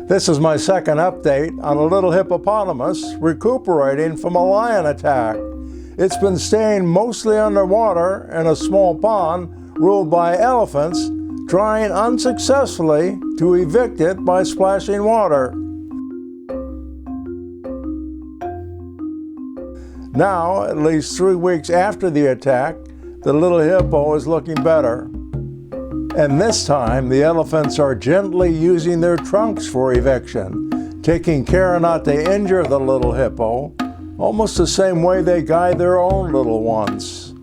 This is my second update on a little hippopotamus recuperating from a lion attack. It's been staying mostly underwater in a small pond ruled by elephants, trying unsuccessfully to evict it by splashing water. Now, at least 3 weeks after the attack, the little hippo is looking better. And this time, the elephants are gently using their trunks for eviction, taking care not to injure the little hippo, almost the same way they guide their own little ones.